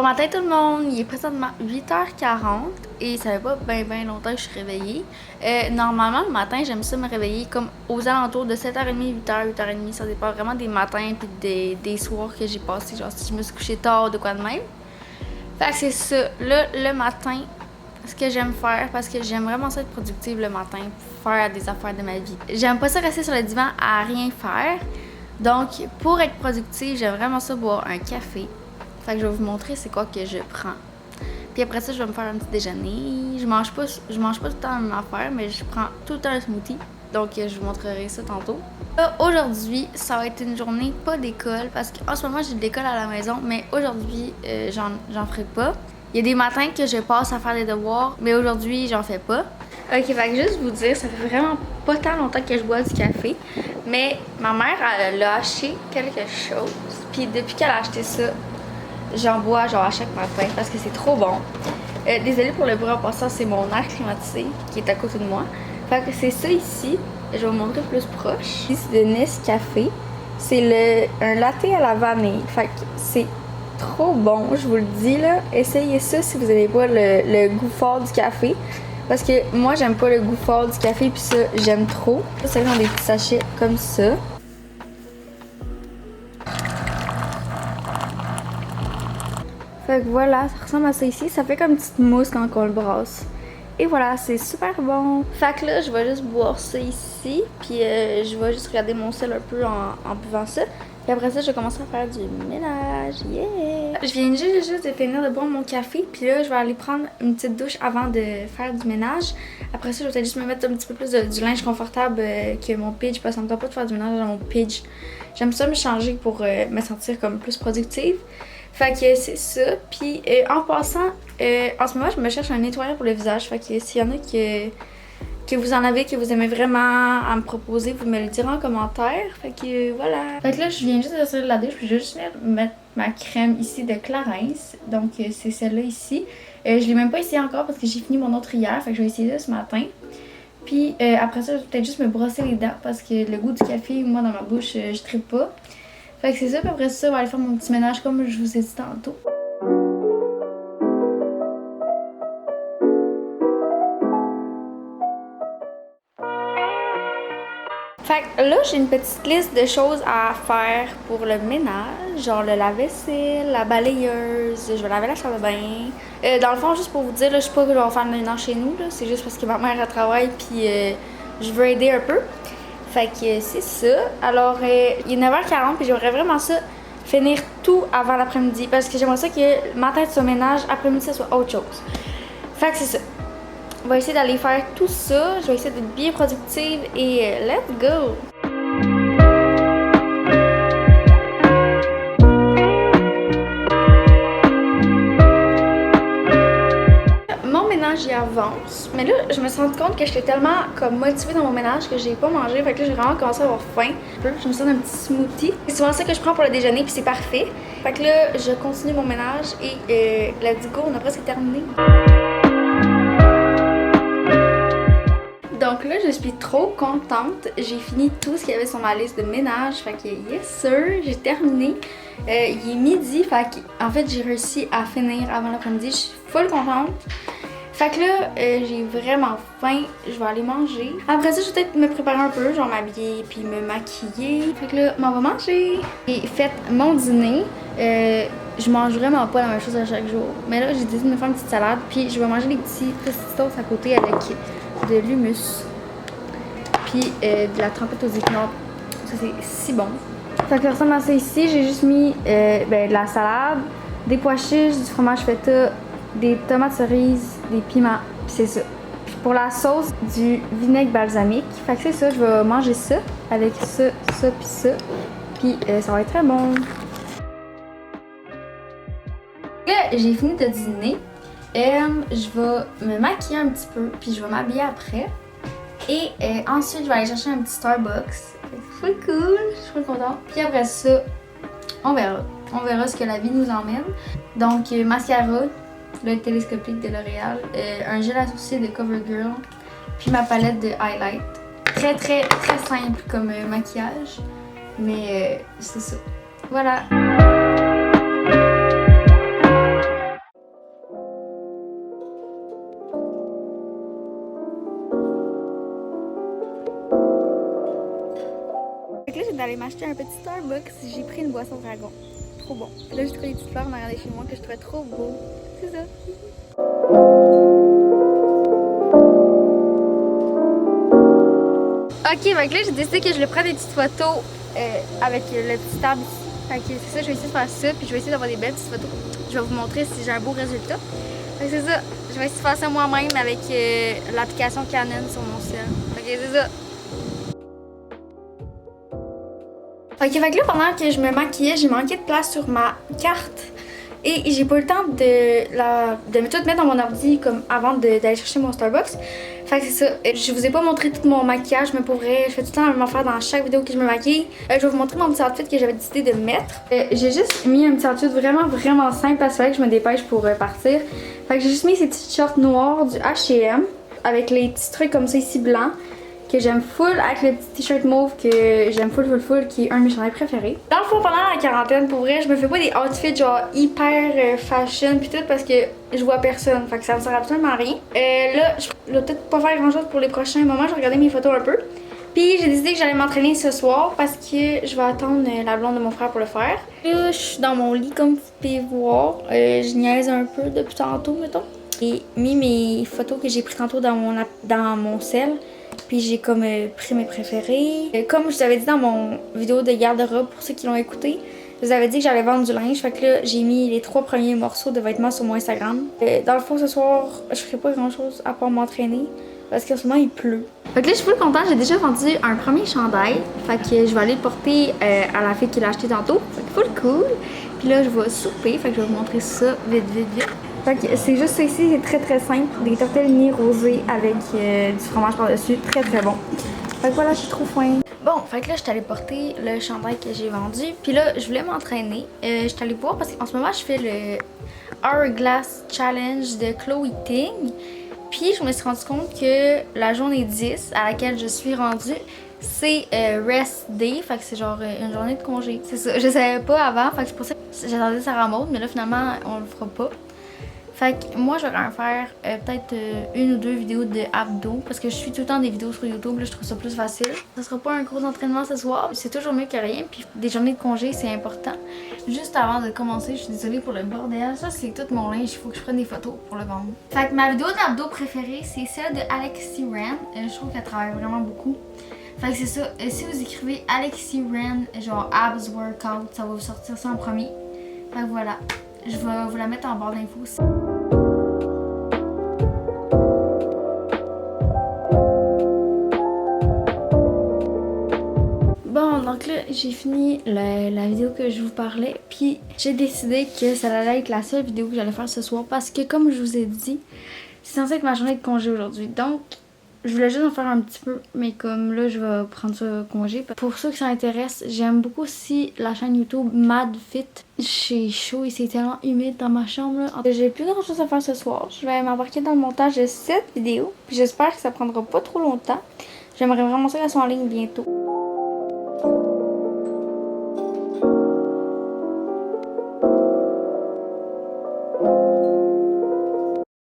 matin tout le monde, il est présentement 8h40 et ça fait pas bien longtemps que je suis réveillée. Normalement le matin j'aime ça me réveiller comme aux alentours de 7h30, 8h, 8h30, ça dépend vraiment des matins puis des soirs que j'ai passé, genre si je me suis couchée tard de quoi de même. Fait que c'est ça, là le matin, ce que j'aime faire parce que j'aime vraiment ça être productive le matin, faire des affaires de ma vie. J'aime pas ça rester sur le divan à rien faire, donc pour être productive j'aime vraiment ça boire un café. Fait que je vais vous montrer c'est quoi que je prends. Puis après ça, je vais me faire un petit déjeuner. Je mange pas tout le temps la même affaire, mais je prends tout le temps un smoothie. Donc je vous montrerai ça tantôt. Aujourd'hui, ça va être une journée pas d'école parce qu'en ce moment j'ai de l'école à la maison, mais aujourd'hui j'en ferai pas. Il y a des matins que je passe à faire des devoirs, mais aujourd'hui j'en fais pas. Ok, fait que juste vous dire, ça fait vraiment pas tant longtemps que je bois du café, mais ma mère elle a acheté quelque chose. Puis depuis qu'elle a acheté ça, j'en bois genre à chaque matin parce que c'est trop bon. Désolée pour le bruit en passant, c'est mon air climatisé qui est à côté de moi. Fait que c'est ça ici, je vais vous montrer plus proche. Ici c'est de Nescafé. C'est un latte à la vanille. Fait que c'est trop bon, je vous le dis là. Essayez ça si vous n'aimez pas le goût fort du café. Parce que moi j'aime pas le goût fort du café puis ça j'aime trop. C'est dans des petits sachets comme ça. Fait que voilà, ça ressemble à ça ici. Ça fait comme une petite mousse quand on le brasse. Et voilà, c'est super bon. Fait que là, je vais juste boire ça ici. Puis je vais juste regarder mon sel un peu en buvant ça. Puis après ça, je vais commencer à faire du ménage. Yeah! Je viens juste de finir de boire mon café. Puis là, je vais aller prendre une petite douche avant de faire du ménage. Après ça, je vais peut-être juste me mettre un petit peu plus du linge confortable que mon pidge. Parce que ça me tente pas de faire du ménage dans mon pidge. J'aime ça me changer pour me sentir comme plus productive. Fait que c'est ça. Puis en passant, en ce moment, je me cherche un nettoyant pour le visage. Fait que s'il y en a que vous en avez, que vous aimez vraiment à me proposer, vous me le direz en commentaire. Fait que voilà. Fait que là, je viens juste de sortir de la douche. Puis je vais juste mettre ma crème ici de Clarins. Donc c'est celle-là ici. Je l'ai même pas essayé encore parce que j'ai fini mon autre hier. Fait que je vais essayer ça ce matin. Puis après ça, je vais peut-être juste me brosser les dents parce que le goût du café, moi, dans ma bouche, je trippe pas. Fait que c'est ça, puis après ça, on va aller faire mon petit ménage comme je vous ai dit tantôt. Fait que là, j'ai une petite liste de choses à faire pour le ménage, genre le lave-vaisselle, la balayeuse, je vais laver la salle de bain. Dans le fond, juste pour vous dire, là, je sais pas que je vais faire le ménage chez nous, c'est juste parce que ma mère elle travaille puis je veux aider un peu. Fait que c'est ça. Alors, il est 9h40 puis j'aimerais vraiment ça finir tout avant l'après-midi parce que j'aimerais ça que le matin soit ménage, après-midi ça soit autre chose. Fait que c'est ça. On va essayer d'aller faire tout ça. Je vais essayer d'être bien productive et let's go! Mon ménage y avance, mais là je me suis rendu compte que j'étais tellement comme motivée dans mon ménage que j'ai pas mangé, fait que là j'ai vraiment commencé à avoir faim. Je me suis donné un petit smoothie. C'est souvent ça que je prends pour le déjeuner puis c'est parfait. Fait que là je continue mon ménage et let's go, on a presque terminé. Donc là, je suis trop contente. J'ai fini tout ce qu'il y avait sur ma liste de ménage. Fait que yes sir, j'ai terminé. Il est midi, fait que en fait j'ai réussi à finir avant l'après-midi. Je suis full contente. Fait que là, j'ai vraiment faim. Je vais aller manger. Après ça, je vais peut-être me préparer un peu, genre m'habiller puis me maquiller. Fait que là, on va manger. J'ai fait mon dîner. Je mange vraiment pas la même chose à chaque jour. Mais là, j'ai décidé de me faire une petite salade. Puis je vais manger des petits tostitos à côté avec de l'hummus. Puis de la trempette aux épinards. Ça, c'est si bon. Fait que ça ressemble à ça ici. J'ai juste mis de la salade, des pois chiches, du fromage feta, des tomates cerises, des piments, puis c'est ça. Puis pour la sauce, du vinaigre balsamique. Fait que c'est ça, je vais manger ça avec ça, ça, puis ça. Puis ça va être très bon. Là, j'ai fini de dîner. Je vais me maquiller un petit peu, puis je vais m'habiller après. Et ensuite, je vais aller chercher un petit Starbucks. C'est full cool, je suis trop contente. Puis après ça, on verra. On verra ce que la vie nous emmène. Donc, mascara. Le télescopique de L'Oréal, un gel à sourcils de CoverGirl, puis ma palette de highlight. Très simple comme maquillage, mais c'est ça. Voilà. aller m'acheter un petit Starbucks. J'ai pris une boisson dragon. Trop bon. Là, j'ai trouvé des petites fleurs en arrière de chez moi que je trouvais trop beau. C'est ça. Ok, donc là, j'ai décidé que je voulais prendre des petites photos avec le petit tab ici. Fait que c'est ça, je vais essayer de faire ça, puis je vais essayer d'avoir des belles petites photos. Je vais vous montrer si j'ai un beau résultat. Fait que c'est ça, je vais essayer de faire ça moi-même avec l'application Canon sur mon cell. Fait que c'est ça. Ok, fait que là, pendant que je me maquillais, j'ai manqué de place sur ma carte. Et j'ai pas eu le temps de tout mettre dans mon ordi comme avant d'aller chercher mon Starbucks. Fait que c'est ça. Je vous ai pas montré tout mon maquillage, mais pour vrai, je fais tout le temps la même affaire dans chaque vidéo que je me maquille. Je vais vous montrer mon petit outfit que j'avais décidé de mettre. J'ai juste mis un petit outfit vraiment simple parce qu'il fallait que je me dépêche pour partir. Fait que j'ai juste mis ces petites shorts noirs du H&M avec les petits trucs comme ça ici blancs que j'aime full, avec le petit t-shirt mauve que j'aime full, qui est un de mes chandails préférés. Dans le fond, pendant la quarantaine, pour vrai, je me fais pas des outfits genre hyper fashion pis tout parce que je vois personne, fait que ça me sert absolument à rien. Là, je vais peut-être pas faire grand chose pour les prochains moments, je vais regarder mes photos un peu. Puis j'ai décidé que j'allais m'entraîner ce soir parce que je vais attendre la blonde de mon frère pour le faire. Là, je suis dans mon lit comme vous pouvez voir, je niaise un peu depuis tantôt, mettons. J'ai mis mes photos que j'ai prises tantôt dans mon cell. Puis j'ai comme pris mes préférés. Comme je vous avais dit dans mon vidéo de garde-robe, pour ceux qui l'ont écouté, je vous avais dit que j'allais vendre du linge. Fait que là, j'ai mis les 3 premiers morceaux de vêtements sur mon Instagram. Dans le fond, ce soir, je ferai pas grand-chose à part m'entraîner. Parce qu'en ce moment, il pleut. Fait que là, je suis full contente. J'ai déjà vendu un premier chandail. Fait que je vais aller le porter à la fille qui l'a acheté tantôt. Fait que full cool. Puis là, je vais souper. Fait que je vais vous montrer ça vite. Fait que c'est juste ça ici, c'est très simple. Des tortellini rosés avec du fromage par-dessus. Très bon. Fait que voilà, je suis trop faim. Bon, fait que là, je suis allée porter le chandail que j'ai vendu. Puis là, je voulais m'entraîner. Je suis allée voir parce qu'en ce moment, je fais le Hourglass Challenge de Chloe Ting. Puis je me suis rendu compte que la journée 10 à laquelle je suis rendue, c'est Rest Day, fait que c'est genre une journée de congé. C'est ça, je savais pas avant, fait que c'est pour ça que j'attendais Sarah Maud, mais là finalement on le fera pas. Fait que moi je vais quand même faire peut-être une ou deux vidéos de abdos parce que je suis tout le temps des vidéos sur YouTube, là je trouve ça plus facile. Ça sera pas un gros entraînement ce soir, c'est toujours mieux que rien, puis des journées de congé c'est important. Juste avant de commencer, je suis désolée pour le bordel, ça c'est tout mon linge, il faut que je prenne des photos pour le vendre. Fait que ma vidéo d'abdos préférée c'est celle de Alexi Ren, je trouve qu'elle travaille vraiment beaucoup. Fait que c'est ça, si vous écrivez Alexi Ren genre abs workout, ça va vous sortir ça en premier. Fait que voilà, je vais vous la mettre en barre d'infos aussi. Bon, donc là, j'ai fini la vidéo que je vous parlais, puis j'ai décidé que ça allait être la seule vidéo que j'allais faire ce soir parce que, comme je vous ai dit, c'est censé être ma journée de congé aujourd'hui. Donc, je voulais juste en faire un petit peu, mais comme là, je vais prendre ça congé. Pour ceux qui s'intéressent, j'aime beaucoup aussi la chaîne YouTube MadFit. J'ai chaud et c'est tellement humide dans ma chambre. J'ai plus grand chose à faire ce soir. Je vais m'embarquer dans le montage de cette vidéo, puis j'espère que ça prendra pas trop longtemps. J'aimerais vraiment ça qu'elle soit en ligne bientôt.